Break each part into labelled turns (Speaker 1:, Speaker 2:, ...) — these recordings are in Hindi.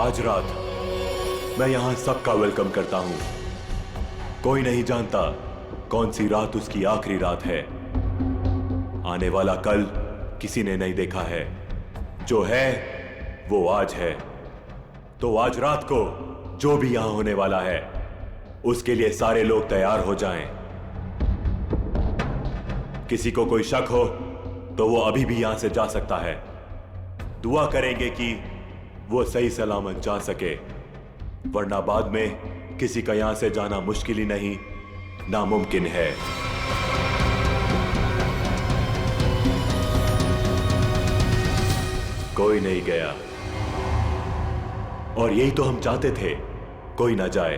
Speaker 1: आज रात मैं यहां सबका वेलकम करता हूं। कोई नहीं जानता कौन सी रात उसकी आखिरी रात है। आने वाला कल किसी ने नहीं देखा है। जो है वो आज है। तो आज रात को जो भी यहां होने वाला है उसके लिए सारे लोग तैयार हो जाएं। किसी को कोई शक हो तो वो अभी भी यहां से जा सकता है। दुआ करेंगे कि वो सही सलामत जा सके, वरना बाद में किसी का यहां से जाना मुश्किल ही नहीं, नामुमकिन है। कोई नहीं गया और यही तो हम चाहते थे, कोई ना जाए।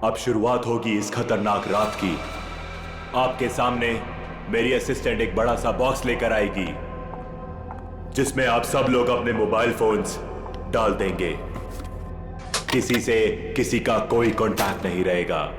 Speaker 1: अब शुरुआत होगी इस खतरनाक रात की। आपके सामने मेरी असिस्टेंट एक बड़ा सा बॉक्स लेकर आएगी जिसमें आप सब लोग अपने मोबाइल फोन्स डाल देंगे। किसी से किसी का कोई कांटेक्ट नहीं रहेगा।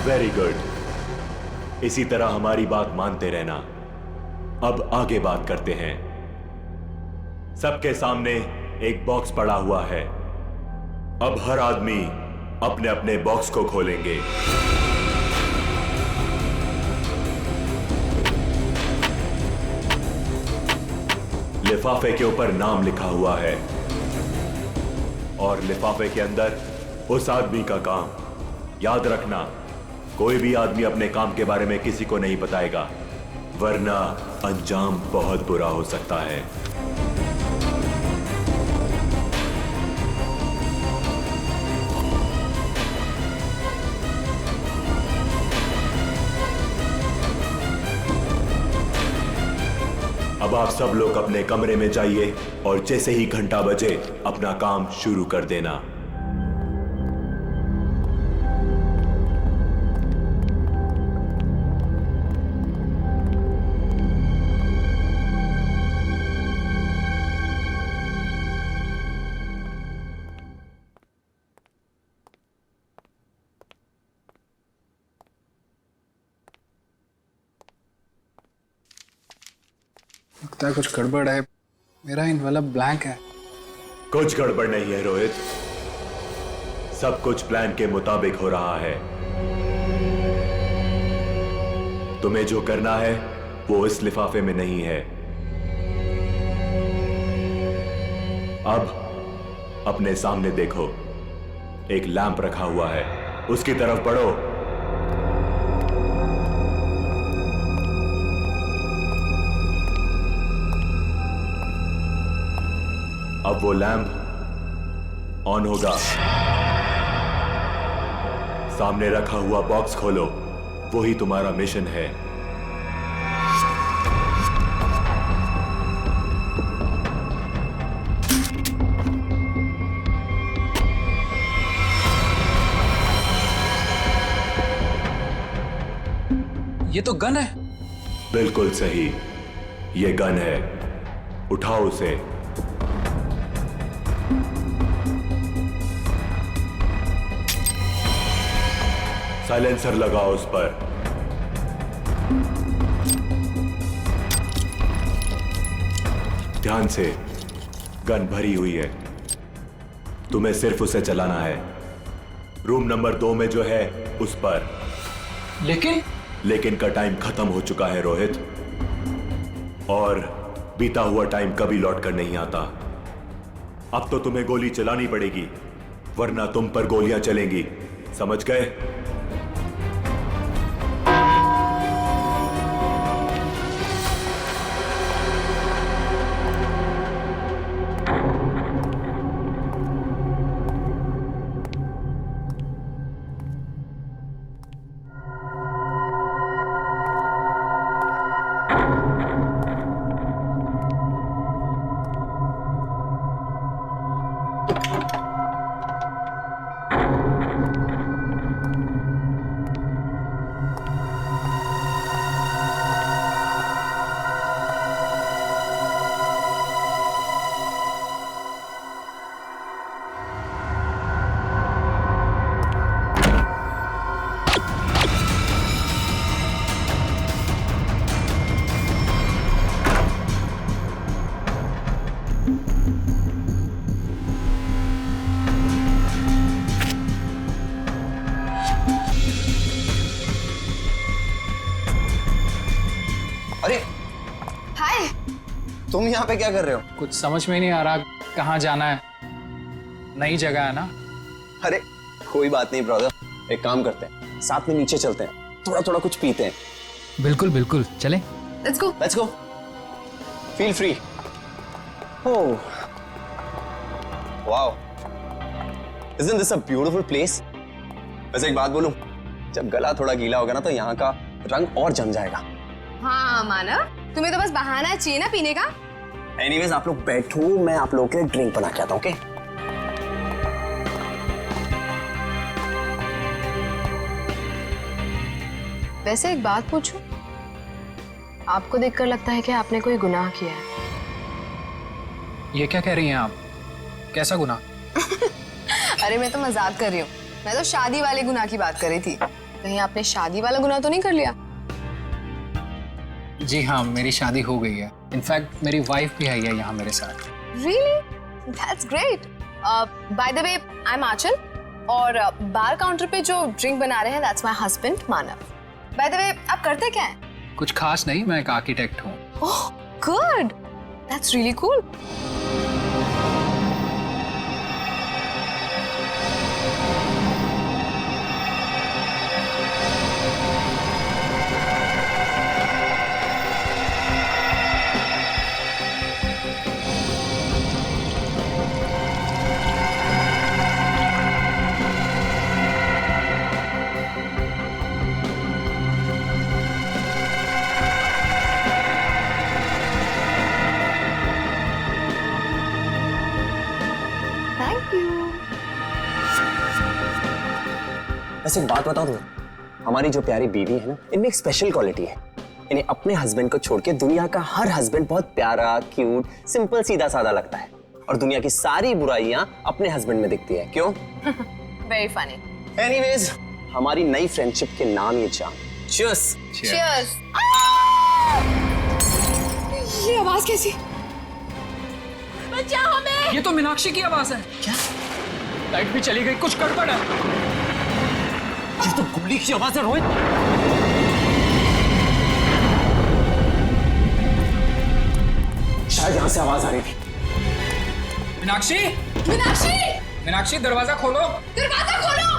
Speaker 1: Very good. इसी तरह हमारी बात मानते रहना। अब आगे बात करते हैं। सबके सामने एक बॉक्स पड़ा हुआ है। अब हर आदमी अपने अपने बॉक्स को खोलेंगे। लिफाफे के ऊपर नाम लिखा हुआ है और लिफाफे के अंदर उस आदमी का काम। याद रखना, कोई भी आदमी अपने काम के बारे में किसी को नहीं बताएगा, वरना अंजाम बहुत बुरा हो सकता है। अब आप सब लोग अपने कमरे में जाइए और जैसे ही घंटा बजे अपना काम शुरू कर देना।
Speaker 2: लगता है कुछ गड़बड़ है। मेरा इनवेलप ब्लैंक है।
Speaker 1: कुछ गड़बड़ नहीं है रोहित, सब कुछ प्लान के मुताबिक हो रहा है। तुम्हें जो करना है वो इस लिफाफे में नहीं है। अब अपने सामने देखो, एक लैंप रखा हुआ है, उसकी तरफ बढ़ो। अब वो लैंप ऑन होगा। सामने रखा हुआ बॉक्स खोलो, वही तुम्हारा मिशन है।
Speaker 2: ये तो गन है।
Speaker 1: बिल्कुल सही, ये गन है। उठाओ उसे। साइलेंसर लगाओ उस पर। ध्यान से, गन भरी हुई है, तुम्हें सिर्फ उसे चलाना है। रूम नंबर 2 में जो है उस पर। लेकिन का टाइम खत्म हो चुका है रोहित, और बीता हुआ टाइम कभी लौट कर नहीं आता। अब तो तुम्हें गोली चलानी पड़ेगी, वरना तुम पर गोलियां चलेंगी। समझ गए?
Speaker 3: तुम यहाँ पे क्या कर रहे हो?
Speaker 2: कुछ समझ में नहीं आ रहा कहाँ जाना है। नई जगह है ना।
Speaker 3: अरे कोई बात नहीं ब्रदर, एक काम करते हैं, साथ में नीचे चलते हैं, थोड़ा थोड़ा कुछ पीते हैं।
Speaker 2: बिल्कुल बिल्कुल, चले।
Speaker 3: Let's go. Feel free. Oh wow, isn't this a beautiful place? वैसे एक बात बोलूं, जब गला थोड़ा गीला होगा ना तो यहाँ का रंग और जम जाएगा।
Speaker 4: हाँ मानव, तुम्हें तो बस बहाना चाहिए ना पीने का।
Speaker 3: एनीवेज आप लोग बैठो, मैं आप लोगों के लिए ड्रिंक बना के आता हूँ। ओके?
Speaker 4: वैसे एक बात पूछूं, आपको देखकर लगता है कि आपने कोई गुनाह किया है।
Speaker 2: ये क्या कह रही हैं आप? कैसा गुनाह?
Speaker 4: अरे मैं तो मजाक कर रही हूँ, मैं तो शादी वाले गुनाह की बात कर रही थी। कहीं आपने शादी वाला गुनाह तो नहीं कर लिया?
Speaker 2: जी हाँ, मेरी शादी हो गई है। इनफैक्ट मेरी वाइफ भी आई है यहाँ मेरे साथ।
Speaker 4: Really? That's great. By the way, I'm आंचल और बार काउंटर पे जो ड्रिंक बना रहे हैं that's my husband Manav. By the way, आप करते क्या हैं?
Speaker 2: कुछ खास नहीं, मैं एक आर्किटेक्ट हूँ।
Speaker 4: Oh, good. That's really cool. Thank you.
Speaker 3: वैसे एक बात बताऊं तुम्हें, हमारी जो प्यारी बीवी है ना, इनमें एक स्पेशल क्वालिटी है। इन्हें अपने हस्बैंड को छोड़ के दुनिया का हर हस्बैंड बहुत प्यारा, क्यूट, सिंपल, सीधा साधा लगता है और दुनिया की सारी बुराइयां अपने हस्बैंड में दिखती है। क्यों?
Speaker 4: Very funny.
Speaker 3: एनीवेज, हमारी नई फ्रेंडशिप के नाम ये जाम। Cheers.
Speaker 4: Cheers. ये आवाज कैसी? बचाओ हमें!
Speaker 2: ये तो मीनाक्षी की आवाज है।
Speaker 3: क्या?
Speaker 2: लाइट भी चली गई, कुछ गड़बड़ है।
Speaker 3: ये तो गोली की आवाज है रोहित। शायद यहां से आवाज आ रही थी।
Speaker 2: मीनाक्षी,
Speaker 4: मीनाक्षी!
Speaker 2: मीनाक्षी दरवाजा खोलो।
Speaker 4: दरवाजा खोलो!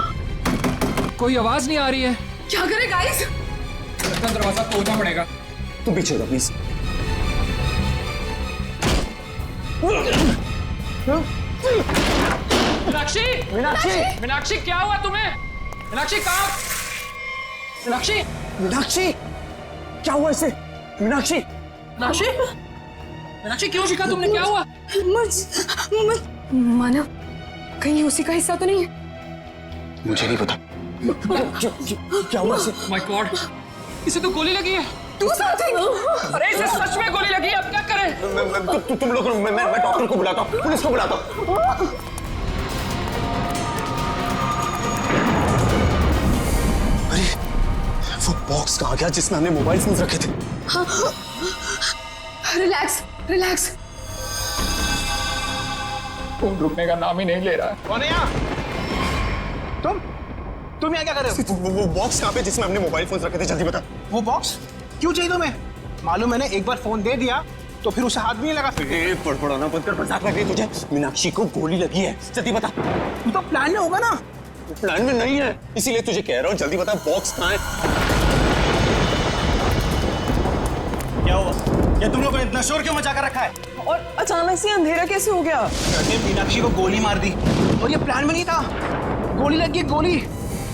Speaker 2: कोई आवाज नहीं आ रही है।
Speaker 4: क्या करे गाइस?
Speaker 2: लगता है दरवाजा तोड़ना पड़ेगा।
Speaker 3: तू पीछे हो प्लीज।
Speaker 2: मीनाक्षी,
Speaker 3: मीनाक्षी,
Speaker 2: मीनाक्षी क्या हुआ तुम्हें? मीनाक्षी कहाँ? मीनाक्षी,
Speaker 3: मीनाक्षी, क्या हुआ इसे? मीनाक्षी,
Speaker 2: मीनाक्षी, मीनाक्षी क्यों शिका तुमने? क्या हुआ?
Speaker 4: मानव, कहीं उसी का हिस्सा तो नहीं है?
Speaker 3: मुझे नहीं पता। क्या हुआ इसे?
Speaker 2: माय गॉड, इसे तो गोली लगी है।
Speaker 4: Do something!
Speaker 2: अरे इसे सच में गोली लगी है, अब क्या करें?
Speaker 3: तुम लोग, मैं डॉक्टर को बुलाता हूँ, पुलिस को बुलाता हूँ। अरे वो बॉक्स कहाँ गया जिसमें हमने मोबाइल फोन रखे थे?
Speaker 4: Relax, relax.
Speaker 2: फोन रुकने का नाम ही नहीं ले रहा है।
Speaker 5: कौन है यहाँ? तुम यहाँ क्या कर रहे हो?
Speaker 3: वो बॉक्स कहाँ पे जिसमें हमने मोबाइल फोन रखे थे? जल्दी बता।
Speaker 5: वो बॉक्स क्यों चाहिए तुम्हें? मालूम मैंने एक बार फोन दे दिया तो फिर उसे हाथ भी नहीं लगा।
Speaker 3: पड़पड़ाना बंद कर, मजाक लग रही तुझे। मीनाक्षी को गोली लगी है, जल्दी बता।
Speaker 5: तू तो प्लान में होगा ना?
Speaker 3: प्लान में नहीं है, इसीलिए तुझे कह रहा हूँ, जल्दी बता बॉक्स कहाँ है?
Speaker 5: क्या हुआ? क्या तुम लोगों ने इतना शोर क्यों मचा कर रखा है?
Speaker 6: और अचानक से अंधेरा कैसे हो गया?
Speaker 5: कहते मीनाक्षी को गोली मार दी और ये प्लान में नहीं था। गोली लग गई, गोली।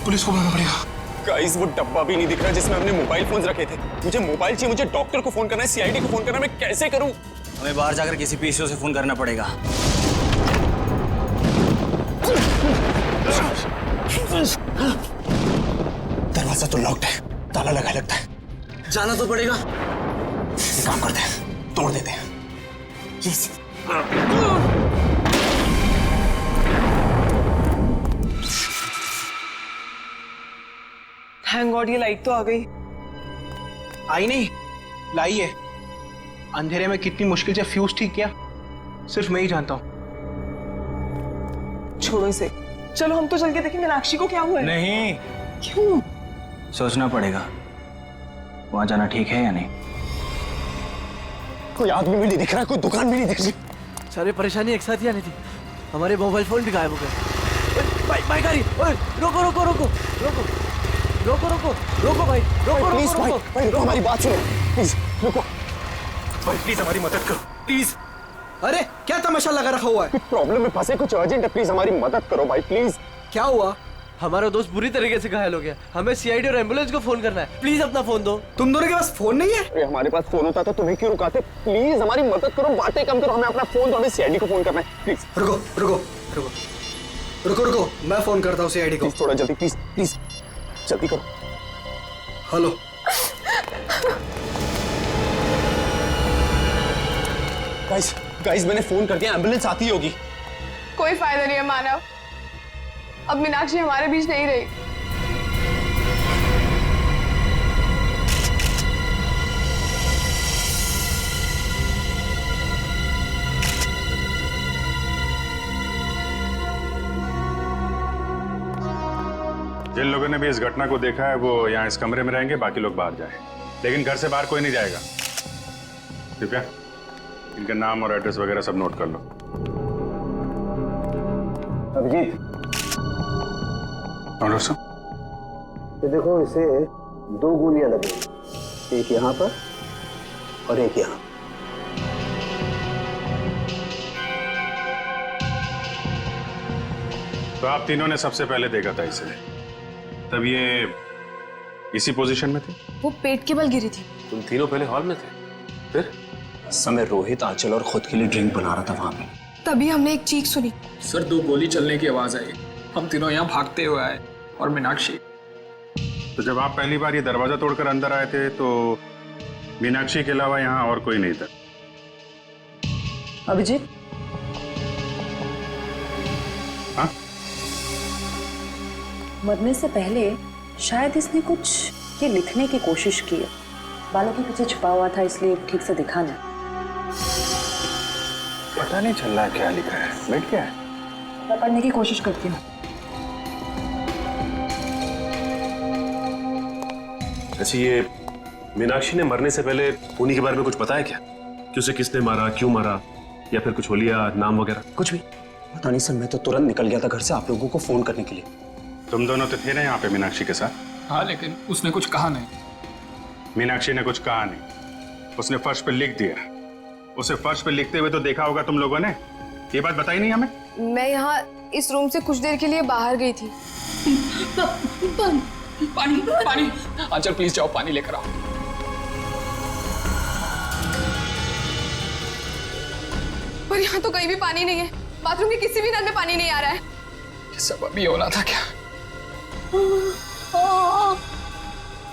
Speaker 5: पुलिस को बुलाना पड़ेगा।
Speaker 3: गाइस वो डब्बा भी नहीं दिख रहा जिसमें हमने मोबाइल फोन रखे थे। मुझे मोबाइल चाहिए, मुझे डॉक्टर को फोन करना है, सीआईडी को फोन करना है, मैं कैसे करूं?
Speaker 7: हमें बाहर जाकर किसी पीसीओ से फोन करना पड़ेगा।
Speaker 3: दरवाजा तो लॉक्ड है, ताला लगा लगता है।
Speaker 7: जाना तो पड़ेगा।
Speaker 3: एक काम करते हैं, तोड़ देते हैं। Yes.
Speaker 6: थैंक गॉड ये लाइट तो आ गई।
Speaker 5: आई नहीं, लाई है। अंधेरे में कितनी मुश्किल से फ्यूज ठीक किया, सिर्फ मैं ही जानता हूँ।
Speaker 6: छोड़ो इसे, चलो हम तो चल के देखें मीनाक्षी को क्या हुआ है।
Speaker 7: नहीं,
Speaker 6: क्यों?
Speaker 7: सोचना पड़ेगा वहां जाना ठीक है या नहीं।
Speaker 3: कोई आदमी भी नहीं दिख रहा, कोई दुकान भी नहीं दिख रही।
Speaker 8: सारी परेशानी एक साथ ही आनी थी। हमारे मोबाइल फोन भी गायब हो गए। बाइक आ रही। ओए, रोको रोको रोको रोको रोको रोको रोको भाई, रोको
Speaker 3: प्लीज
Speaker 8: रोको
Speaker 3: भाई,
Speaker 8: रोको।
Speaker 3: भाई रुको, हमारी बात सुनो प्लीज, रुको।
Speaker 1: भाई प्लीज हमारी मदद करो प्लीज।
Speaker 8: अरे क्या तमाशा लगा रखा हुआ है?
Speaker 3: प्रॉब्लम में फंसे, कुछ अर्जेंट है, प्लीज हमारी मदद करो भाई प्लीज।
Speaker 8: क्या हुआ? हमारा दोस्त बुरी तरीके से घायल हो गया। हमें सीआईडी और एम्बुलेंस को फोन करना है। प्लीज अपना फोन दो।
Speaker 5: तुम दोनों के पास फोन नहीं है?
Speaker 3: अरे हमारे पास फोन होता तो तुम्हें क्यों रुकाते? प्लीज हमारी मदद करो, बातें कम करो, हमें अपना फोन दो, हमें सीआईडी को फोन करना है प्लीज।
Speaker 5: रुको रुको रुको रुको रुको, मैं फोन करता हूँ सीआईडी को।
Speaker 3: प्लीज थोड़ा जल्दी, प्लीज प्लीज जल्दी करो।
Speaker 5: हेलो।
Speaker 3: गाइस गाइस मैंने फोन कर दिया, एम्बुलेंस आती होगी।
Speaker 4: कोई फायदा नहीं है मानव, अब मीनाक्षी हमारे बीच नहीं रही।
Speaker 9: जिन लोगों ने भी इस घटना को देखा है वो यहाँ इस कमरे में रहेंगे, बाकी लोग बाहर जाएं। लेकिन घर से बाहर कोई नहीं जाएगा। कृपया इनका नाम और एड्रेस वगैरह सब नोट कर लो।
Speaker 3: अभिजीत,
Speaker 9: और दोस्तों
Speaker 3: ये देखो, इसे 2 गोलियां लगी, एक यहाँ पर और एक यहाँ।
Speaker 9: तो आप तीनों ने सबसे पहले देखा था इसे, तब ये इसी पोजीशन में थी?
Speaker 4: वो पेट के बल गिरी थी।
Speaker 1: तुम तीनों पहले हॉल में थे, फिर?
Speaker 3: उस समय रोहित, आंचल और खुद के लिए ड्रिंक बना रहा था वहां पे।
Speaker 4: तभी हमने एक चीख सुनी।
Speaker 2: सर 2 गोली चलने की आवाज आई, हम तीनों यहाँ भागते हुए आए और मीनाक्षी।
Speaker 9: तो जब आप पहली बार ये दरवाजा तोड़कर अंदर आए थे तो मीनाक्षी के अलावा यहाँ और कोई नहीं था?
Speaker 6: अभिजीत,
Speaker 9: हाँ?
Speaker 10: मरने से पहले शायद इसने कुछ ये लिखने की कोशिश की है। बालों के पीछे छुपा हुआ था, इसलिए ठीक से दिखा नहीं।
Speaker 9: पता नहीं चल रहा क्या लिखा है। बैठ क्या है?
Speaker 10: मैं पढ़ने की कोशिश करती हूँ।
Speaker 11: अच्छा, ये मीनाक्षी ने मरने से पहले खूनी के बारे में कुछ बताया क्या? कि उसे किसने मारा, क्यों मारा, या फिर कुछ होलिया नाम वगैरह?
Speaker 3: कुछ भी पता नहीं सर, मैं तो तुरंत निकल गया था घर से आप लोगों को फोन करने के लिए।
Speaker 9: तुम दोनों तो थे ना यहाँ पे मीनाक्षी के साथ?
Speaker 2: हाँ, लेकिन उसने कुछ कहा नहीं।
Speaker 9: मीनाक्षी ने कुछ कहा नहीं, उसने फर्श पे लिख दिया। उसे फर्श पे लिखते हुए तो देखा होगा तुम लोगों ने, ये बात बताई नहीं हमें?
Speaker 4: मैं यहाँ इस रूम से कुछ देर के लिए बाहर गई थी।
Speaker 2: पानी पानी, आंचल प्लीज जाओ पानी लेकर आओ।
Speaker 4: पर यहाँ तो कहीं भी पानी नहीं है, बाथरूम के किसी भी नल में पानी नहीं आ रहा है।
Speaker 2: ये सब अभी होना था क्या?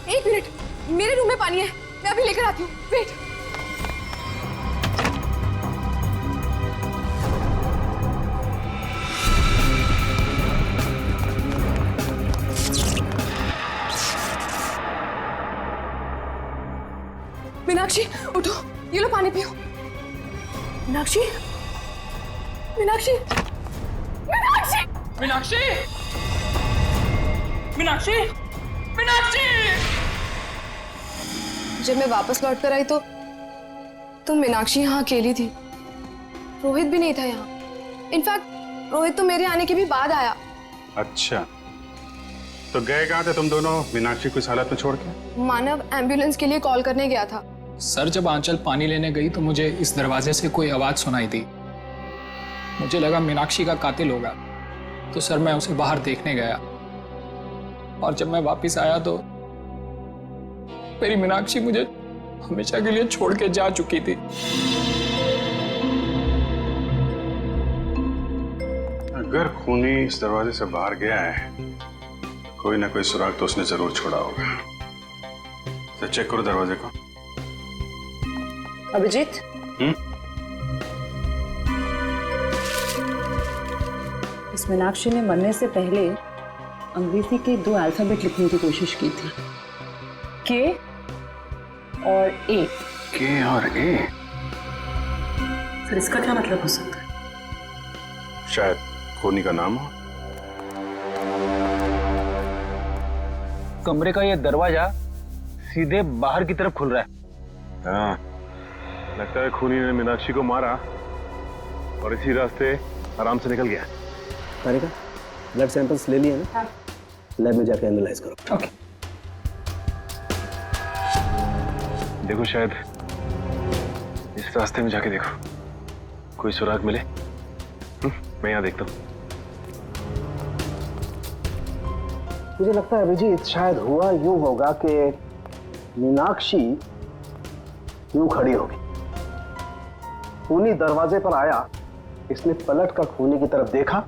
Speaker 4: एक मिनट, मेरे रूम में पानी है, मैं अभी लेकर आती हूँ। वेट। मीनाक्षी उठो, ये लो पानी पियो। मीनाक्षी, मीनाक्षी, मीनाक्षी,
Speaker 2: मीनाक्षी, मीनाक्षी, मीनाक्षी।
Speaker 4: जब मैं वापस लौट कर आई तो मीनाक्षी यहाँ अकेली थी। रोहित भी नहीं था यहाँ। इनफैक्ट रोहित तो मेरे आने के भी बाद आया।
Speaker 9: अच्छा, तो गए कहाँ थे तुम दोनों मीनाक्षी को इस हालत में छोड़ के?
Speaker 4: मानव एम्बुलेंस के लिए कॉल करने गया था।
Speaker 2: सर जब आंचल पानी लेने गई तो मुझे इस दरवाजे से कोई आवाज सुनाई दी। मुझे लगा मीनाक्षी का कातिल होगा, तो सर मैं उसे बाहर देखने गया। और जब मैं वापस आया तो मेरी मीनाक्षी मुझे हमेशा के लिए छोड़ के जा चुकी थी।
Speaker 9: अगर खूनी इस दरवाजे से बाहर गया है, कोई ना कोई सुराग तो उसने जरूर छोड़ा होगा। तो चेक करो दरवाजे को।
Speaker 10: अभिजीत, इस मीनाक्षी ने मरने से पहले अंग्रेजी के 2 अल्फाबेट लिखने की कोशिश की थी, के और ए।
Speaker 9: के और ए?
Speaker 10: सर इसका क्या मतलब हो सकता है?
Speaker 9: शायद खूनी का नाम हो।
Speaker 8: कमरे का ये दरवाजा सीधे बाहर की तरफ खुल रहा है।
Speaker 9: हाँ,
Speaker 11: लगता है खूनी ने मीनाक्षी को मारा और इसी रास्ते आराम से निकल गया।
Speaker 3: कारिका, ब्लड सैंपल्स ले लिए ना? लैब में जाके एनालाइज करो।
Speaker 2: ओके।
Speaker 11: देखो शायद इस रास्ते में जाके देखो, कोई सुराग मिले। मैं यहाँ देखता हूँ।
Speaker 12: मुझे लगता है अभिजीत, शायद हुआ यूं होगा कि मीनाक्षी यूं खड़ी होगी, खूनी दरवाजे पर आया, इसने पलट कर खूनी की तरफ देखा,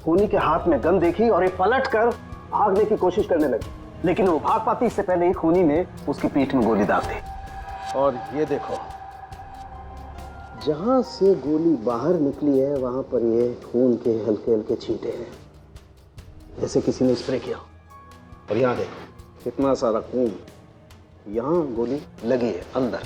Speaker 12: खूनी के हाथ में गन देखी और ये पलट कर भागने की कोशिश करने लगी, लेकिन वो भाग पाती इससे पहले ही खूनी ने उसकी पीठ में गोली दाग दी। और ये देखो, जहां से गोली बाहर निकली है वहां पर ये खून के हल्के हल्के छींटे हैं, जैसे किसी ने स्प्रे किया। और यहाँ देखो कितना सारा खून, यहाँ गोली लगी है अंदर।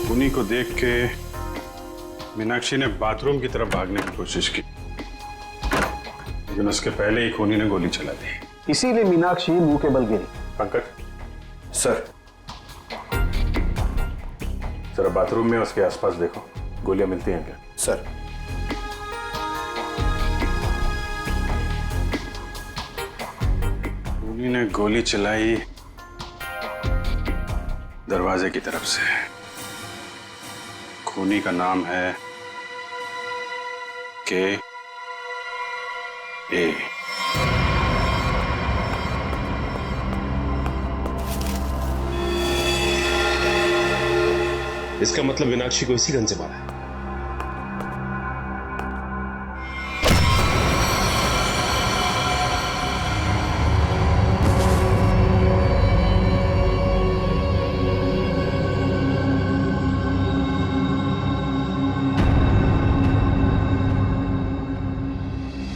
Speaker 9: खूनी को देख के मीनाक्षी ने बाथरूम की तरफ भागने की कोशिश की, लेकिन उसके पहले ही खूनी ने गोली चला दी।
Speaker 12: इसीलिए मीनाक्षी मुंह के बल गिरी।
Speaker 9: पंकज सर, जरा बाथरूम में उसके आसपास देखो, गोलियां मिलती हैं क्या?
Speaker 12: सर।
Speaker 9: खूनी ने गोली चलाई दरवाजे की तरफ से। खूनी का नाम है के ए।
Speaker 11: इसका मतलब मीनाक्षी को इसी गन से मारा है।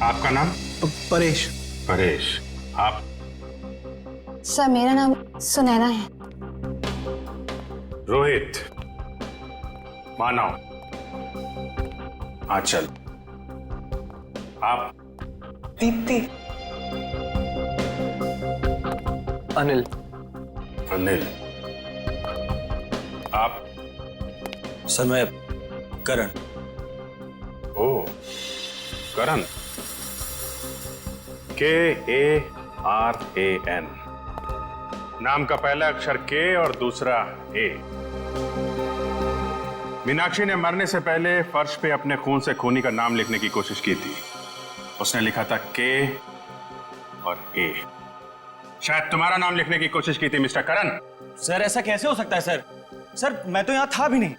Speaker 9: आपका नाम?
Speaker 5: परेश।
Speaker 9: परेश। आप?
Speaker 4: सर मेरा नाम सुनैना है।
Speaker 9: रोहित। मानव। आंचल। आप?
Speaker 6: दीप्ति।
Speaker 8: अनिल।
Speaker 9: अनिल। आप?
Speaker 7: सर मैं करण।
Speaker 9: ओ, करण। KARAN। नाम का पहला अक्षर के और दूसरा ए। मीनाक्षी ने मरने से पहले फर्श पे अपने खून से खूनी का नाम लिखने की कोशिश की थी। उसने लिखा था के और ए। शायद तुम्हारा नाम लिखने की कोशिश की थी मिस्टर करण।
Speaker 7: सर ऐसा कैसे हो सकता है सर? सर मैं तो यहाँ था भी नहीं।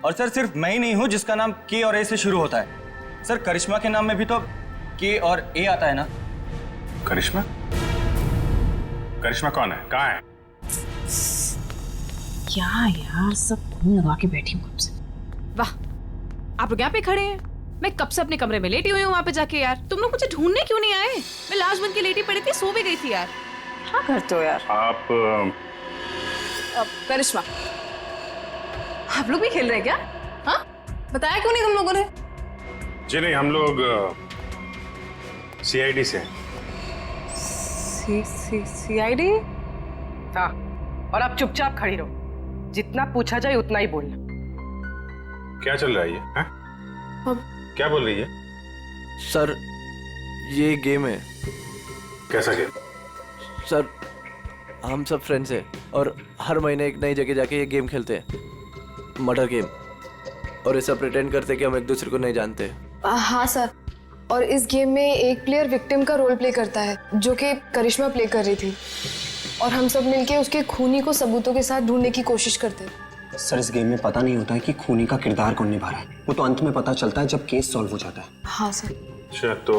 Speaker 7: और सर सिर्फ मैं ही नहीं हूँ जिसका नाम के और ए से शुरू होता है। सर करिश्मा के नाम में भी तो के और ए आता है ना?
Speaker 9: करिश्मा? करिश्मा कौन है? कहाँ है?
Speaker 10: क्या यार, सब खून लगा के बैठी हूँ कब से।
Speaker 13: वाह, आप लोग यहाँ पे खड़े हैं। मैं कब से अपने कमरे में लेटी हुई हूँ वहाँ पे जाके। यार तुम लोग मुझे ढूंढने क्यों नहीं आए? मैं लाश बन के लेटी पड़ी थी, सो भी गई थी यार।
Speaker 6: क्या करते हो यार?
Speaker 9: आप
Speaker 13: करिश्मा, आप लोग भी खेल रहे हैं क्या? हाँ, बताया क्यों नहीं तुम लोगों ने?
Speaker 9: जी नहीं, हम लोग CID से।
Speaker 6: CID? हाँ, और आप चुपचाप खड़ी रहो, जितना पूछा जाए उतना ही बोलना।
Speaker 9: क्या चल रहा है ये? हाँ? क्या बोल रही है?
Speaker 8: सर ये गेम है।
Speaker 9: कैसा गेम?
Speaker 8: सर हम सब फ्रेंड्स हैं और हर महीने एक नई जगह जाके ये गेम खेलते हैं, मर्डर गेम। और ऐसा प्रिटेंड करते कि हम एक दूसरे को नहीं जानते।
Speaker 4: हाँ सर, और इस गेम में एक प्लेयर विक्टिम का रोल प्ले करता है, जो कि करिश्मा प्ले कर रही थी, और हम सब मिलके उसके खूनी को सबूतों के साथ ढूंढने की कोशिश करते हैं।
Speaker 3: सर इस गेम में पता नहीं होता है कि खूनी का किरदार कौन निभा रहा है, वो तो अंत में पता चलता है जब केस सॉल्व हो जाता है।
Speaker 4: हाँ सर।
Speaker 9: अच्छा, तो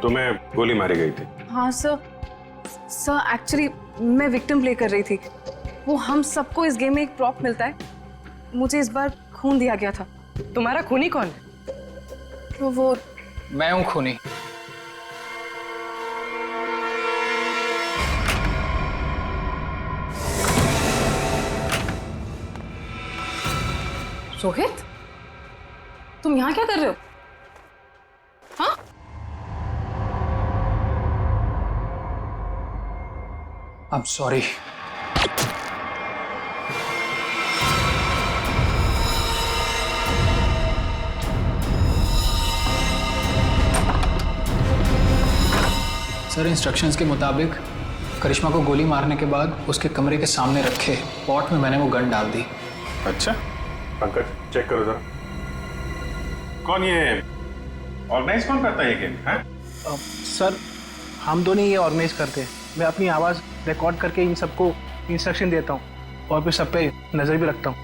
Speaker 9: तुम्हें गोली मारी गई थी?
Speaker 13: हाँ सर एक्चुअली मैं विक्टिम प्ले कर रही थी। वो हम सबको इस गेम में एक प्रॉप मिलता है, मुझे इस बार खून दिया गया था।
Speaker 6: तुम्हारा खूनी कौन है?
Speaker 2: मैं हूँ खूनी।
Speaker 13: रोहित, तुम यहाँ क्या कर रहे हो? हाँ?
Speaker 2: I'm sorry. सर, इंस्ट्रक्शंस के मुताबिक करिश्मा को गोली मारने के बाद उसके कमरे के सामने रखे पॉट में मैंने वो गन डाल दी।
Speaker 9: अच्छा, पंकज चेक करो जरा। कौन ये ऑर्गेनाइज कौन करता है ये गेम? हैं?
Speaker 5: सर, हम दोनों ये ऑर्गेनाइज करते हैं। मैं अपनी आवाज़ रिकॉर्ड करके इन सबको इंस्ट्रक्शन देता हूँ और फिर सब पे नज़र भी रखता हूँ।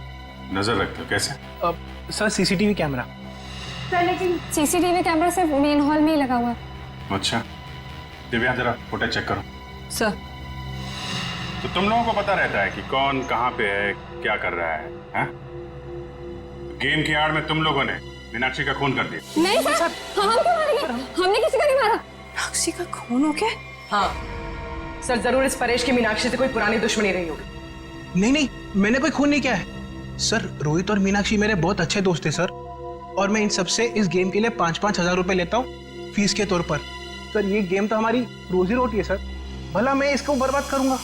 Speaker 9: नजर रखते हो कैसे?
Speaker 5: Sir, CCTV camera.
Speaker 14: सर, लेकिन सीसीटीवी कैमरा सिर्फ मेन हॉल में ही लगा हुआ है।
Speaker 9: अच्छा, दिव्या जरा फुटेज चेक करो।
Speaker 13: सर,
Speaker 9: तो तुम लोगों को पता रहता है कि कौन कहाँ पे है, क्या कर रहा है, हैं? गेम की आड़ में तुम लोगों ने मीनाक्षी का खून कर दिया।
Speaker 14: नहीं सर, हम क्यों मारेंगे? हमने किसी को नहीं मारा।
Speaker 13: मीनाक्षी का खून हो गया?
Speaker 6: हाँ सर, जरूर इस परेश की मीनाक्षी से कोई पुरानी दुश्मनी रही होगी।
Speaker 5: नहीं नहीं, मैंने कोई खून नहीं किया है सर। रोहित और मीनाक्षी मेरे बहुत अच्छे दोस्त हैं सर, और मैं इन सबसे इस गेम के लिए 5-5 हजार रुपए लेता हूँ फीस के तौर पर। सर, ये गेम तो हमारी रोजी रोटी है सर, भला मैं इसको बर्बाद करूंगा?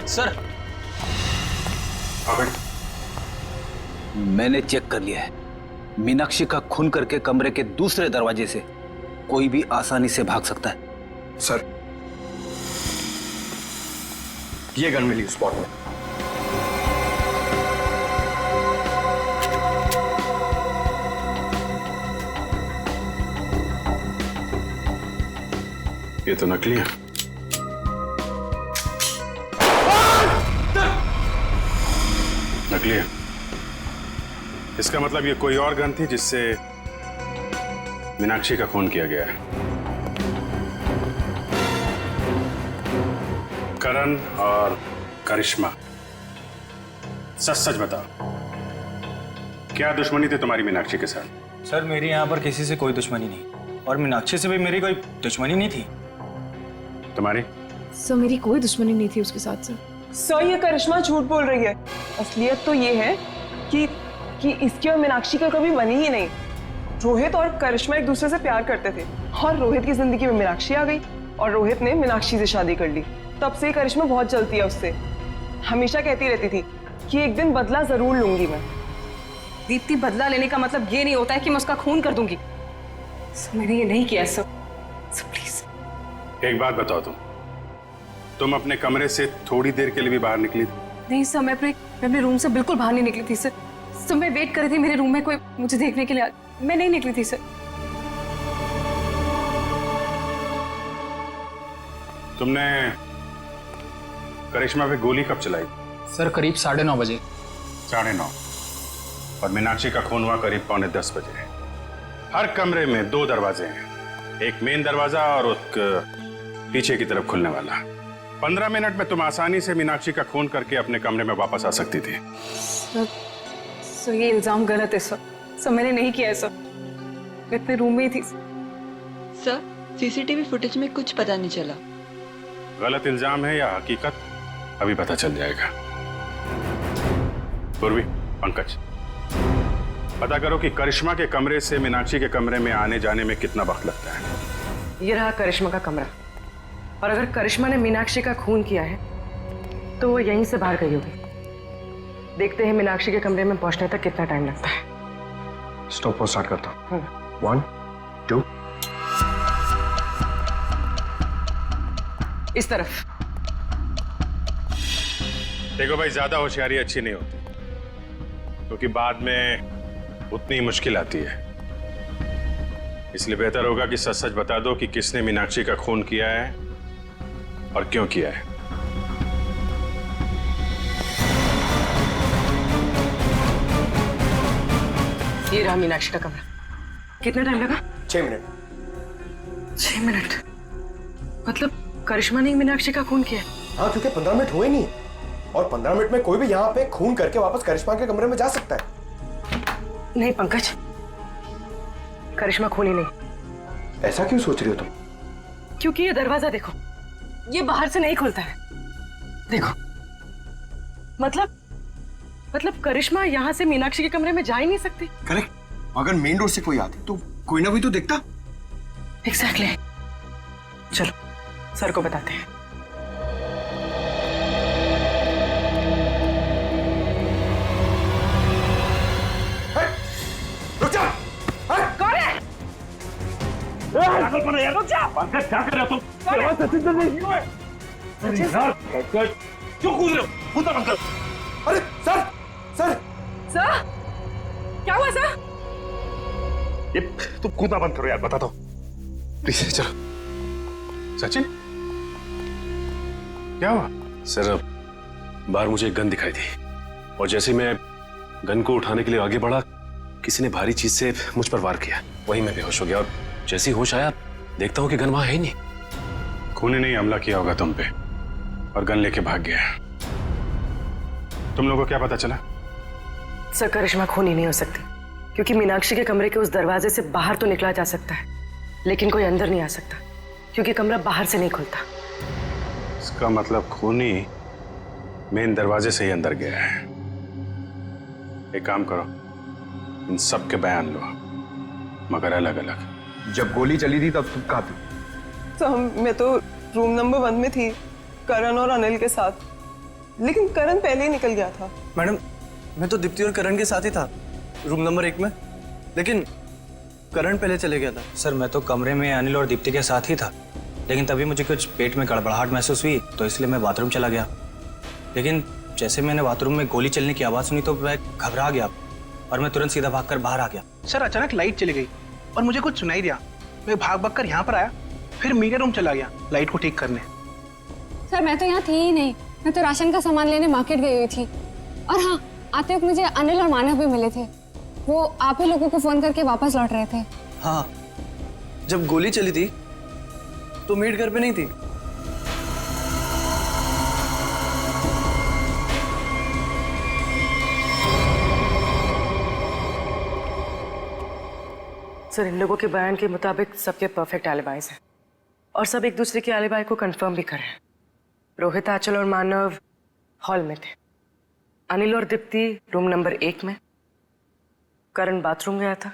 Speaker 7: सर,
Speaker 15: मैंने चेक कर लिया है। मीनाक्षी का खून करके कमरे के दूसरे दरवाजे से कोई भी आसानी से भाग सकता है।
Speaker 3: सर, ये गन मिली स्पॉट में।
Speaker 9: ये तो नकली है। नकली है, इसका मतलब ये कोई और गन थी जिससे मीनाक्षी का खून किया गया है। करण और करिश्मा, सच सच बताओ, क्या दुश्मनी थी तुम्हारी मीनाक्षी के साथ?
Speaker 7: सर, मेरी यहाँ पर किसी से कोई दुश्मनी नहीं, और मीनाक्षी से भी मेरी कोई दुश्मनी नहीं थी।
Speaker 9: तुम्हारी?
Speaker 13: सर, मेरी कोई दुश्मनी नहीं थी उसके साथ।
Speaker 16: सर, ये करिश्मा झूठ बोल रही है। असलियत तो ये है कि इसकी और मीनाक्षी का कभी बनी ही नहीं। रोहित और करिश्मा एक दूसरे से प्यार करते थे और रोहित की जिंदगी में मीनाक्षी आ गई और रोहित ने मीनाक्षी से शादी कर ली। तब से करिश्मा बहुत जलती है उससे। हमेशा कहती रहती थी कि एक दिन बदला जरूर लूंगी मैं।
Speaker 13: दीप्ति, बदला लेने का मतलब ये नहीं होता है कि मैं उसका खून कर दूंगी। सर, मैंने ये नहीं किया सर। प्लीज
Speaker 9: एक बात बताओ, तुम अपने कमरे से थोड़ी देर के लिए भी बाहर निकली थी?
Speaker 13: नहीं सर, मैं अपने रूम से बिल्कुल बाहर नहीं निकली थी सर। मैं वेट कर रही थी मेरे रूम में कोई मुझे देखने के लिए। मैं नहीं निकली थी सर।
Speaker 9: तुमने करिश्मा पे गोली कब चलाई?
Speaker 2: सर, करीब 9:30 बजे।
Speaker 9: 9:30, और मीनाक्षी का खून हुआ करीब 9:45 बजे। हर कमरे में 2 दरवाजे हैं, एक मेन दरवाजा और एक पीछे की तरफ खुलने वाला। 15 मिनट में तुम आसानी से मीनाक्षी का खून करके अपने कमरे में वापस आ सकती थी।
Speaker 13: सर, ये इल्जाम गलत है सर। मैंने नहीं किया है सर, मैं अपने रूम में ही थी।
Speaker 17: सर, सीसीटीवी फुटेज में कुछ पता नहीं चला।
Speaker 9: गलत इल्जाम है या हकीकत, अभी पता चल जाएगा। पूर्वी, पंकज, पता करो कि करिश्मा के कमरे से मीनाक्षी के कमरे में आने जाने में कितना वक्त लगता है।
Speaker 6: ये रहा करिश्मा का कमरा, और अगर करिश्मा ने मीनाक्षी का खून किया है तो वो यहीं से बाहर गई होगी। देखते हैं मीनाक्षी के कमरे में पहुंचने तक कितना टाइम लगता है।
Speaker 3: स्टॉप स्टार्ट करता हूँ। 1, 2।
Speaker 6: इस तरफ।
Speaker 9: देखो भाई, ज्यादा होशियारी अच्छी नहीं होती, क्योंकि बाद में उतनी मुश्किल आती है। इसलिए बेहतर होगा कि सच सच बता दो कि किसने मीनाक्षी का खून किया है और क्यों किया है।
Speaker 6: ये रहा मीनाक्षी का कमरा। कितना टाइम लगा?
Speaker 3: 6 मिनट।
Speaker 6: 6 मिनट? मतलब करिश्मा ने मीनाक्षी का खून किया?
Speaker 3: हाँ, क्योंकि 15 मिनट हुए नहीं, और 15 मिनट में कोई भी यहाँ पे खून करके वापस करिश्मा के कमरे में जा सकता है।
Speaker 6: नहीं पंकज, करिश्मा खूनी नहीं।
Speaker 12: ऐसा क्यों सोच रही हो तुम?
Speaker 6: क्योंकि ये दरवाजा देखो, ये बाहर से नहीं खुलता है। देखो, मतलब करिश्मा यहाँ से मीनाक्षी के कमरे में जा ही नहीं सकती।
Speaker 18: करेक्ट। अगर मेन डोर से कोई आती तो कोई ना कोई तो देखता।
Speaker 6: एग्जैक्टली। चलो सर को बताते हैं।
Speaker 9: रुक जा।
Speaker 6: कौन है?
Speaker 9: रुक जा। पंकज क्या कर रहे हो तुम? क्यों कूद रहे हो? कूदा बंद करो। अरे सर, सर,
Speaker 6: सर, क्या हुआ सर?
Speaker 9: ये तुम कूदा बंद करो यार, बता दो प्लीज। चलो सचिन, क्या हुआ?
Speaker 11: सर बाहर मुझे एक गन दिखाई दी और जैसे मैं गन को उठाने के लिए आगे बढ़ा, किसी ने भारी चीज से मुझ पर वार किया। वहीं मैं बेहोश हो गया और जैसे ही होश आया देखता हूं कि गन वहां है ही नहीं।
Speaker 9: खूनी ने हमला किया होगा तुम पे और गन लेके भाग गया। तुम लोगों को क्या पता चला?
Speaker 6: सर करिश्मा खूनी नहीं हो सकती, क्योंकि मीनाक्षी के कमरे के उस दरवाजे से बाहर तो निकला जा सकता है, लेकिन कोई अंदर नहीं आ सकता, क्योंकि कमरा बाहर से नहीं खुलता।
Speaker 9: इसका मतलब खूनी मेन दरवाजे से ही अंदर गया है। एक काम करो, इन सब के बयान लो, मगर अलग अलग।
Speaker 18: जब गोली चली थी तब तुम कहाँ थी?
Speaker 16: तो मैं तो रूम नंबर 1 में थी, करण और अनिल के साथ, लेकिन करण पहले ही निकल गया था।
Speaker 8: मैडम, मैं तो दीप्ति और करण के साथ ही था रूम नंबर 1 में, लेकिन करण पहले चले गया था।
Speaker 7: सर मैं तो कमरे में अनिल और दीप्ति के साथ ही था, लेकिन तभी मुझे कुछ पेट में गड़बड़ाहट महसूस हुई, तो इसलिए मैं बाथरूम चला गया। लेकिन जैसे मैंने बाथरूम में गोली चलने की आवाज़ सुनी तो मैं घबरा गया और मैं तुरंत सीधा भागकर बाहर आ गया।
Speaker 5: सर अचानक लाइट चली गई और मुझे कुछ सुनाई दिया। मैं भाग कर यहाँ पर आया, फिर मीडिया रूम चला गया लाइट को ठीक करने।
Speaker 14: सर मैं तो यहाँ थी ही नहीं, मैं तो राशन का सामान लेने मार्केट गई हुई थी। और हाँ, आते वक्त मुझे अनिल और मानव भी मिले थे, वो आप ही लोगों को फोन करके वापस लौट रहे थे।
Speaker 8: हाँ, जब गोली चली थी तो मीट घर पे नहीं थी।
Speaker 6: सर इन लोगों के बयान के मुताबिक सबके परफेक्ट एलिबाइज हैं और सब एक दूसरे के एलिबाई को कंफर्म भी कर रहे हैं। रोहित, आंचल और मानव हॉल में थे, अनिल और दीप्ति रूम नंबर 1 में, करण बाथरूम गया था,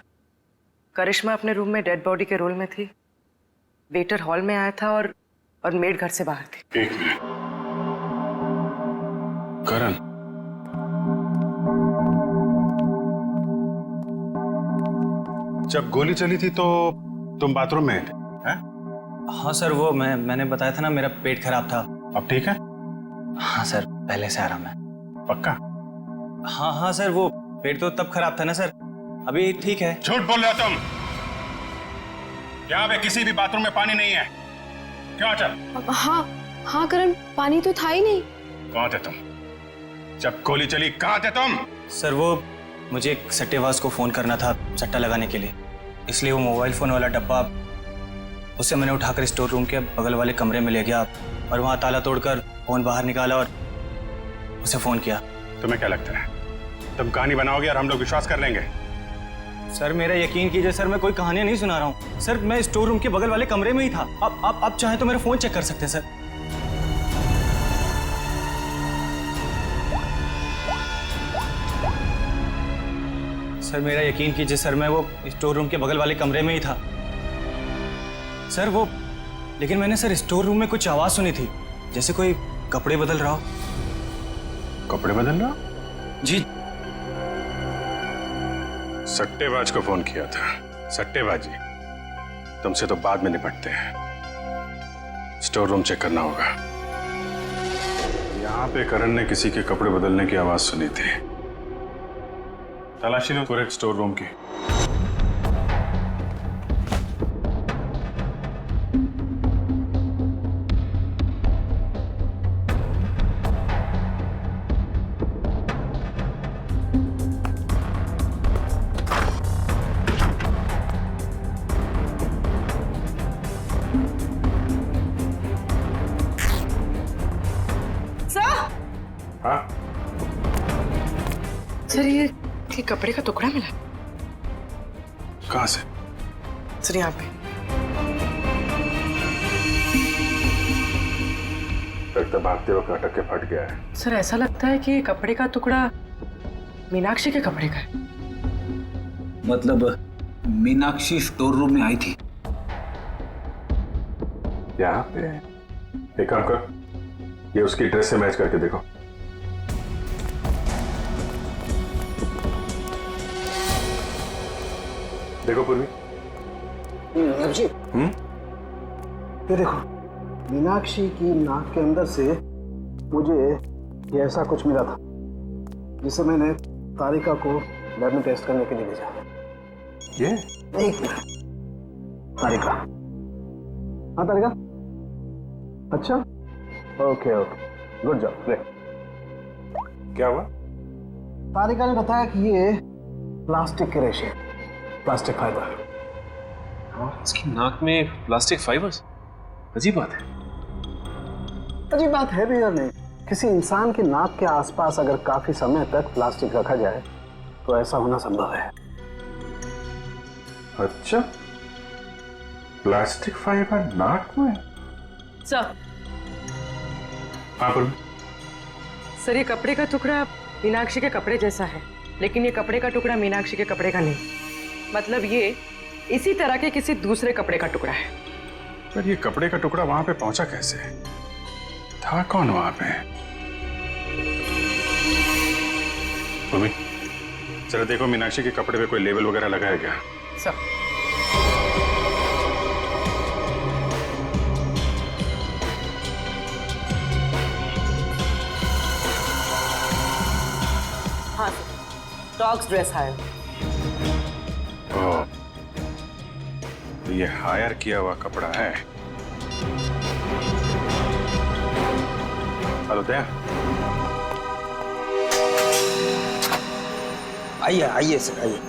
Speaker 6: करिश्मा अपने रूम में डेड बॉडी के रोल में थी, वेटर हॉल में आया था और मेड घर से बाहर थी।
Speaker 9: एक मिनट, करण, जब गोली चली थी तो तुम बाथरूम में थे? हैं?
Speaker 7: हाँ सर, वो मैंने बताया था ना, मेरा पेट खराब था।
Speaker 9: अब ठीक है?
Speaker 7: हाँ सर, पहले से आराम है।
Speaker 9: पक्का?
Speaker 7: हाँ सर, वो पेट तो तब खराब था ना सर, अभी ठीक है।
Speaker 9: झूठ बोल रहे हो तुम। यहाँ पे किसी भी बाथरूम में पानी नहीं है। क्यों आंचल?
Speaker 4: हाँ करण, पानी तो था ही नहीं।
Speaker 9: कहाँ थे तुम जब गोली चली? कहाँ थे तुम?
Speaker 7: सर वो मुझे एक सट्टेबाज को फोन करना था सट्टा लगाने के लिए, इसलिए वो मोबाइल फोन वाला डब्बा उसे मैंने उठाकर स्टोर रूम के बगल वाले कमरे में ले गया और वहां ताला तोड़कर फोन बाहर निकाला और उसे फोन किया।
Speaker 9: तुम्हें क्या लगता है तुम कहानी बनाओगे और हम लोग विश्वास कर लेंगे?
Speaker 7: सर मेरा यकीन कीजिए सर, मैं कोई कहानियां नहीं सुना रहा हूँ सर, मैं स्टोर रूम के बगल वाले कमरे में ही था। आप चाहें तो मेरा फोन चेक कर सकते हैं सर। सर मेरा यकीन कीजिए सर, मैं वो स्टोर रूम के बगल वाले कमरे में ही था सर। वो लेकिन मैंने सर स्टोर रूम में कुछ आवाज सुनी थी, जैसे कोई कपड़े बदल रहा हो।
Speaker 9: कपड़े बदल रहा?
Speaker 7: जी।
Speaker 9: सट्टेबाज को फोन किया था। सट्टेबाजी तुमसे तो बाद में निपटते हैं, स्टोर रूम चेक करना होगा। यहाँ पे करण ने किसी के कपड़े बदलने की आवाज सुनी थी। तलाशी लो पूरे स्टोर रूम की।
Speaker 6: सर ये कपड़े का टुकड़ा मिला?
Speaker 9: कहाँ से?
Speaker 6: सर यहाँ पे।
Speaker 9: लगता भागते वक्त अटक के फट गया है।
Speaker 6: सर ऐसा लगता है कि ये कपड़े का टुकड़ा मीनाक्षी के कपड़े का है।
Speaker 15: मतलब मीनाक्षी स्टोर रूम में आई थी
Speaker 9: यहाँ पे? एक काम कर, ये उसकी ड्रेस से मैच करके देखो। देखो पूर्वी।
Speaker 12: जी। ये देखो, मीनाक्षी की नाक के अंदर से मुझे ये ऐसा कुछ मिला था जिसे मैंने तारिका को लैब में टेस्ट करने के लिए भेजा।
Speaker 9: ये?
Speaker 12: एक मिनट। तारिका। हाँ तारिका। अच्छा, okay okay, good job, great.
Speaker 9: क्या हुआ?
Speaker 12: तारिका ने बताया कि ये प्लास्टिक के रेशे, प्लास्टिक फाइबर।
Speaker 11: इसकी नाक में प्लास्टिक फाइबर्स? अजीब बात है।
Speaker 12: अजीब बात है भी और नहीं। किसी इंसान की नाक के आसपास अगर काफी समय तक प्लास्टिक रखा जाए तो ऐसा होना संभव है।
Speaker 9: अच्छा, प्लास्टिक फाइबर नाक में?
Speaker 6: सर।
Speaker 9: हाँ पूर्वी।
Speaker 6: सर ये कपड़े का टुकड़ा मीनाक्षी के कपड़े जैसा है, लेकिन ये कपड़े का टुकड़ा मीनाक्षी के कपड़े का नहीं। मतलब ये इसी तरह के किसी दूसरे कपड़े का टुकड़ा है।
Speaker 9: पर ये कपड़े का टुकड़ा वहां पे पहुंचा कैसे? था कौन वहां पे? पूर्वी, चलो देखो मीनाक्षी के कपड़े पे कोई लेबल वगैरह लगा है क्या?
Speaker 6: सर। हाँ सर, डॉग्स ड्रेस हायर।
Speaker 9: ओह, ये हायर किया हुआ कपड़ा है। हेलो दया।
Speaker 15: आइए आइए सर, आइए।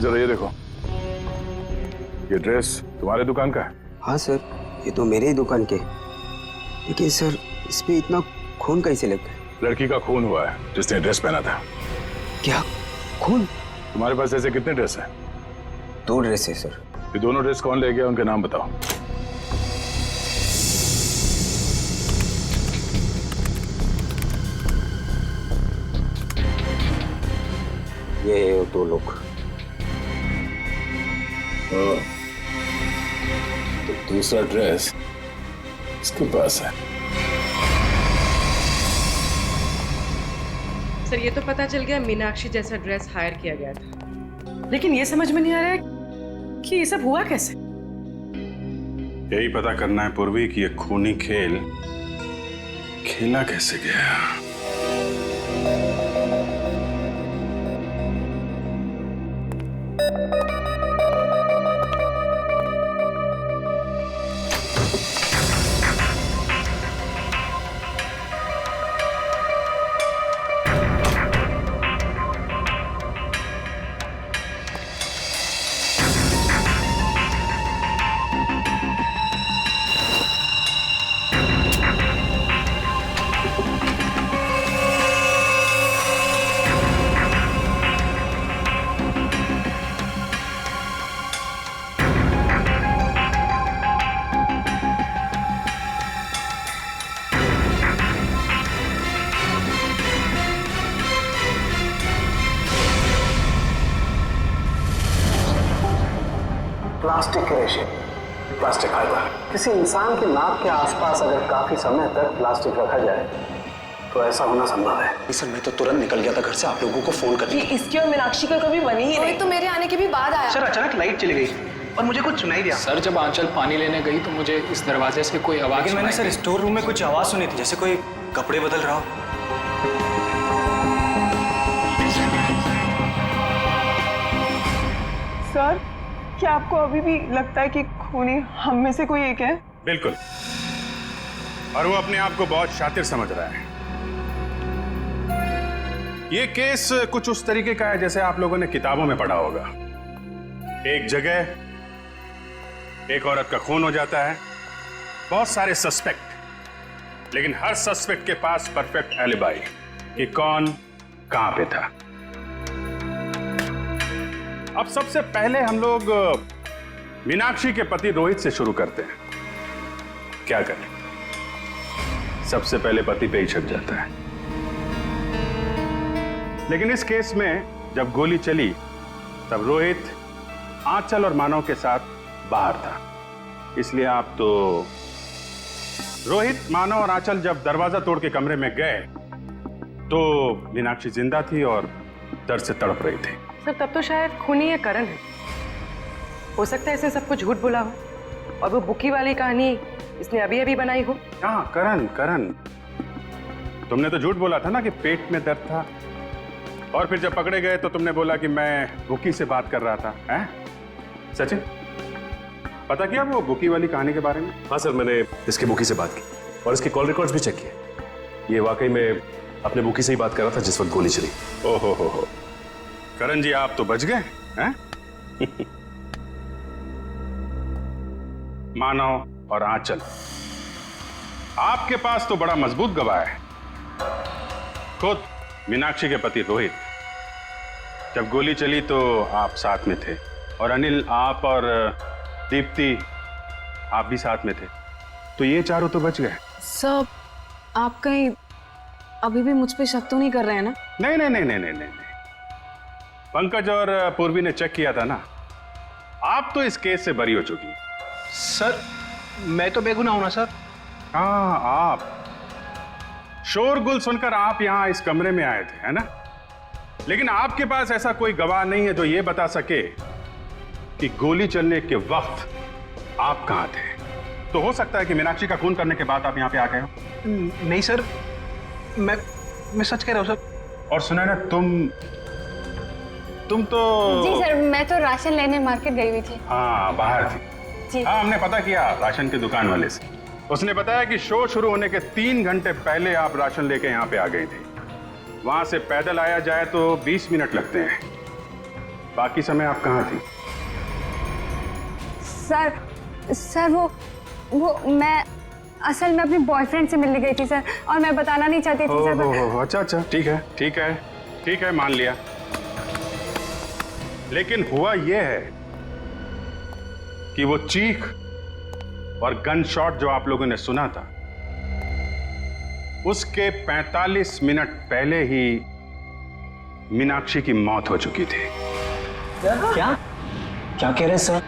Speaker 9: जरा ये देखो, ये ड्रेस तुम्हारे दुकान का है?
Speaker 19: हाँ सर, ये तो मेरे ही दुकान के। लेकिन सर इसमें इतना खून कैसे लग गया?
Speaker 9: लड़की का खून हुआ है जिसने ड्रेस पहना था।
Speaker 19: क्या खून?
Speaker 9: तुम्हारे पास ऐसे कितने ड्रेस हैं?
Speaker 19: 2 ड्रेस है सर।
Speaker 9: ये दोनों ड्रेस कौन ले गया, उनके नाम बताओ।
Speaker 19: ये 2 लोग।
Speaker 9: तो दूसरा ड्रेस इसके पास है।
Speaker 6: सर ये तो पता चल गया मीनाक्षी जैसा ड्रेस हायर किया गया था, लेकिन ये समझ में नहीं आ रहा है कि ये सब हुआ कैसे।
Speaker 9: यही पता करना है पूर्वी कि ये खूनी खेल खेला कैसे गया।
Speaker 12: प्लास्टिक के रेशे, प्लास्टिक फाइबर। किसी इंसान की नाक के आसपास अगर काफी समय तक प्लास्टिक रखा जाए तो ऐसा होना संभव है।
Speaker 3: सर मैं तो तुरंत निकल गया था घर से आप लोगों को फोन करने।
Speaker 16: इसकी और मीनाक्षी का कभी बनी ही नहीं।
Speaker 4: तो मेरे आने के भी बाद आया।
Speaker 5: सर अचानक लाइट चली गई और मुझे कुछ सुनाई दिया।
Speaker 2: सर जब आंचल पानी लेने गई तो मुझे इस दरवाजे से कोई आवाज
Speaker 7: लेकिन मैंने सर स्टोर रूम में कुछ आवाज सुनी थी, जैसे कोई कपड़े बदल रहा हो।
Speaker 16: सर क्या आपको अभी भी लगता है कि खूनी हम में से कोई एक है?
Speaker 9: बिल्कुल, और वो अपने आप को बहुत शातिर समझ रहा है। ये केस कुछ उस तरीके का है जैसे आप लोगों ने किताबों में पढ़ा होगा। एक जगह एक औरत का खून हो जाता है, बहुत सारे सस्पेक्ट, लेकिन हर सस्पेक्ट के पास परफेक्ट एलिबाई कि कौन कहां पे था। अब सबसे पहले हम लोग मीनाक्षी के पति रोहित से शुरू करते हैं। क्या करें, सबसे पहले पति पे ही छक जाता है। लेकिन इस केस में जब गोली चली तब रोहित आंचल और मानव के साथ बाहर था, इसलिए आप तो रोहित, मानव और आंचल जब दरवाजा तोड़ के कमरे में गए तो मीनाक्षी जिंदा थी और दर्द से तड़प रही थी।
Speaker 6: सर तब तो शायद खूनी या करण है। हो सकता है इसे सब कुछ झूठ बोला हो और वो बुकी वाली कहानी इसने अभी अभी बनाई हो।
Speaker 9: हाँ, करण तुमने तो झूठ बोला था ना कि पेट में दर्द था, और फिर जब पकड़े गए तो तुमने बोला कि मैं बुकी से बात कर रहा था। हैं? सचिन, पता किया वो बुकी वाली कहानी के बारे में?
Speaker 11: हाँ सर, मैंने इसके बुकी से बात की और इसके कॉल रिकॉर्ड्स भी चेक किए। ये वाकई में अपने बुकी से ही बात कर रहा था जिस वक्त गोली चली।
Speaker 9: ओहो हो, करण जी आप तो बच गए हैं। मानव और आंचल, आपके पास तो बड़ा मजबूत गवाह है। खुद मीनाक्षी के पति रोहित, जब गोली चली तो आप साथ में थे, और अनिल, आप और दीप्ति आप भी साथ में थे, तो ये चारों तो बच गए।
Speaker 13: सर आप कहीं अभी भी मुझ पे शक तो नहीं कर रहे हैं ना?
Speaker 9: नहीं। पंकज और पूर्वी ने चेक किया था ना, आप तो इस केस से बरी हो चुकी।
Speaker 5: सर मैं तो बेगुनाह हूं ना सर।
Speaker 9: हाँ, आप शोरगुल सुनकर आप यहां इस कमरे में आए थे, है ना? लेकिन आपके पास ऐसा कोई गवाह नहीं है जो ये बता सके कि गोली चलने के वक्त आप कहां थे। तो हो सकता है कि मीनाक्षी का खून करने के बाद आप यहां पे आ गए हो।
Speaker 5: नहीं सर, मैं सच कह रहा हूं सर।
Speaker 9: और सुना ना, तुम तो
Speaker 14: जी सर, मैं तो राशन लेने मार्केट गई हुई थी।
Speaker 9: हाँ, बाहर थी
Speaker 14: जी।
Speaker 9: हाँ, हमने पता किया राशन की दुकान वाले से। उसने बताया कि शो शुरू होने के 3 घंटे पहले आप राशन लेके यहाँ पे आ गई थी। वहां से पैदल आया जाए तो 20 मिनट लगते हैं। बाकी समय आप कहाँ थी?
Speaker 14: सर वो मैं असल में अपने बॉयफ्रेंड से मिलने गई थी सर, और मैं बताना नहीं चाहती थी सर।
Speaker 9: अच्छा, ठीक है, मान लिया। लेकिन हुआ यह है कि वो चीख और गन शॉट जो आप लोगों ने सुना था, उसके 45 मिनट पहले ही मीनाक्षी की मौत हो चुकी थी।
Speaker 3: क्या कह रहे हैं सर?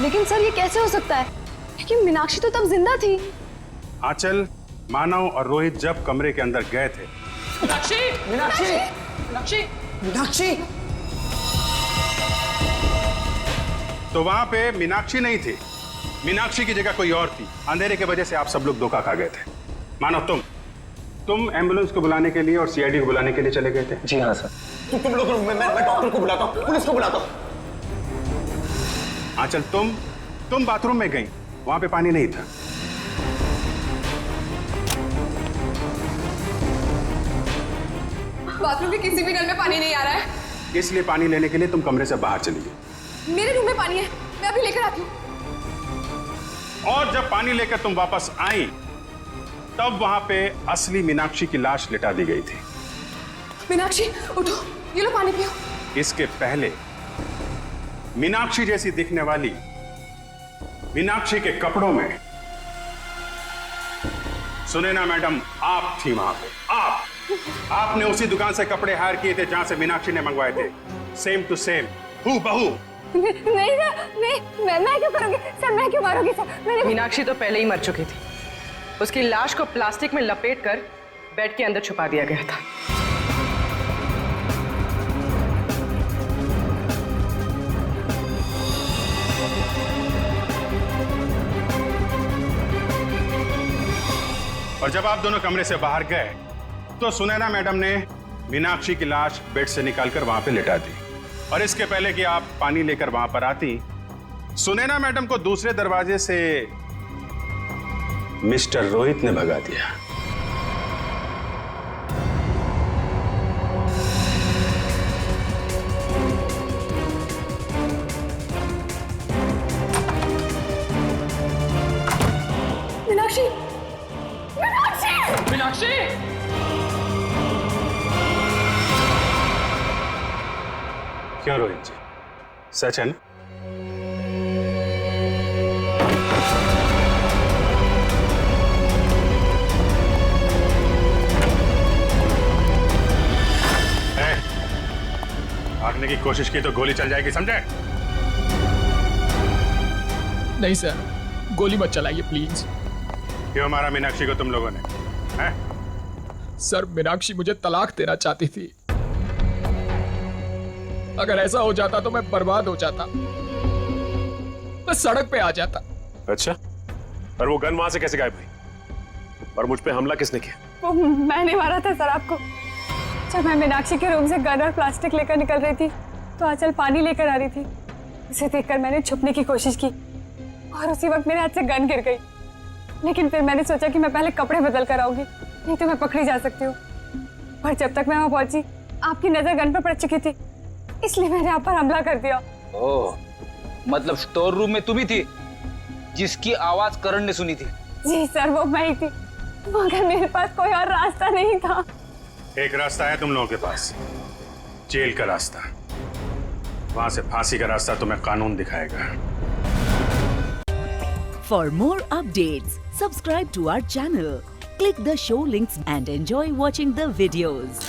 Speaker 4: लेकिन सर ये कैसे हो सकता है, क्योंकि मीनाक्षी तो तब जिंदा थी।
Speaker 9: आंचल, मानव और रोहित जब कमरे के अंदर गए थे,
Speaker 3: मीनाक्षी
Speaker 9: तो वहां पे मीनाक्षी नहीं थी। मीनाक्षी की जगह कोई और थी। अंधेरे की वजह से आप सब लोग धोखा खा गए थे। मानव, तुम एम्बुलेंस को बुलाने के लिए और सीआईडी को बुलाने के लिए चले गए थे।
Speaker 3: जी हाँ सर।
Speaker 18: तुम लोग, मैं डॉक्टर को बुलाता हूँ, पुलिस को बुलाता हूँ।
Speaker 9: आंचल, तुम बाथरूम में गई, वहां पे पानी नहीं था।
Speaker 4: बाथरूम के किसी भी नल में पानी नहीं आ रहा है।
Speaker 9: इसलिए पानी लेने के लिए तुम कमरे से बाहर चली गई।
Speaker 4: मेरे रूम में पानी है, मैं अभी लेकर आती हूँ।
Speaker 9: और जब पानी लेकर तुम वापस आई, तब वहां पे असली मीनाक्षी की लाश लिटा दी गई थी।
Speaker 4: मीनाक्षी उठो, ये लो पानी पियो।
Speaker 9: इसके पहले मीनाक्षी जैसी दिखने वाली मीनाक्षी के कपड़ों में, सुने ना मैडम, आप थी वहां पे। आपने उसी दुकान से कपड़े हायर किए थे जहां से मीनाक्षी ने मंगवाए थे। सेम टू सेम, हूबहू।
Speaker 14: नहीं सर, मैं क्यों करूंगी सर, मैं क्यों मारूंगी सर?
Speaker 6: मीनाक्षी तो पहले ही मर चुकी थी। उसकी लाश को प्लास्टिक में लपेटकर बेड के अंदर छुपा दिया गया था।
Speaker 9: और जब आप दोनों कमरे से बाहर गए तो सुनैना मैडम ने मीनाक्षी की लाश बेड से निकालकर वहां पे लिटा दी। और इसके पहले कि आप पानी लेकर वहां पर आती, सुनैना मैडम को दूसरे दरवाजे से मिस्टर रोहित ने भगा दिया।
Speaker 4: मीनाक्षी, मीनाक्षी,
Speaker 2: मीनाक्षी!
Speaker 9: क्यों रोहित जी, सच है ना? भागने की कोशिश की तो गोली चल जाएगी, समझे?
Speaker 2: नहीं सर, गोली मत चलाइए प्लीज।
Speaker 9: क्यों मारा मीनाक्षी को तुम लोगों ने? हैं?
Speaker 2: सर, मीनाक्षी मुझे तलाक देना चाहती थी। अगर ऐसा हो जाता तो मैं बर्बाद हो जाता, मैं सड़क पे आ जाता।
Speaker 11: अच्छा, पर वो गन वहां से कैसे गायब हुई? और मुझ पे हमला किसने किया?
Speaker 14: वो मैंने मारा था सर आपको। जब मैं मीनाक्षी के रूम से गन और प्लास्टिक लेकर निकल रही थी तो आंचल पानी लेकर आ रही थी। उसे देखकर मैंने छुपने की कोशिश की और उसी वक्त मेरे हाथ से गन गिर गई। लेकिन फिर मैंने सोचा कि मैं पहले कपड़े बदल कर आऊंगी, नहीं तो मैं पकड़ी जा सकती हूँ। पर जब तक मैं वहां पहुंची आपकी नजर गन पर पड़ चुकी थी, इसलिए मैंने आप पर हमला कर दिया।
Speaker 15: ओह, मतलब स्टोर रूम में तुम ही थी जिसकी आवाज करण ने सुनी थी?
Speaker 14: जी सर, वो मैं ही थी, मगर मेरे पास कोई और रास्ता नहीं था।
Speaker 9: एक रास्ता है तुम लोगों के पास, जेल का रास्ता। वहां से फांसी का रास्ता तुम्हें कानून दिखाएगा।
Speaker 20: For more updates, subscribe to our channel, click the show links and enjoy watching the videos.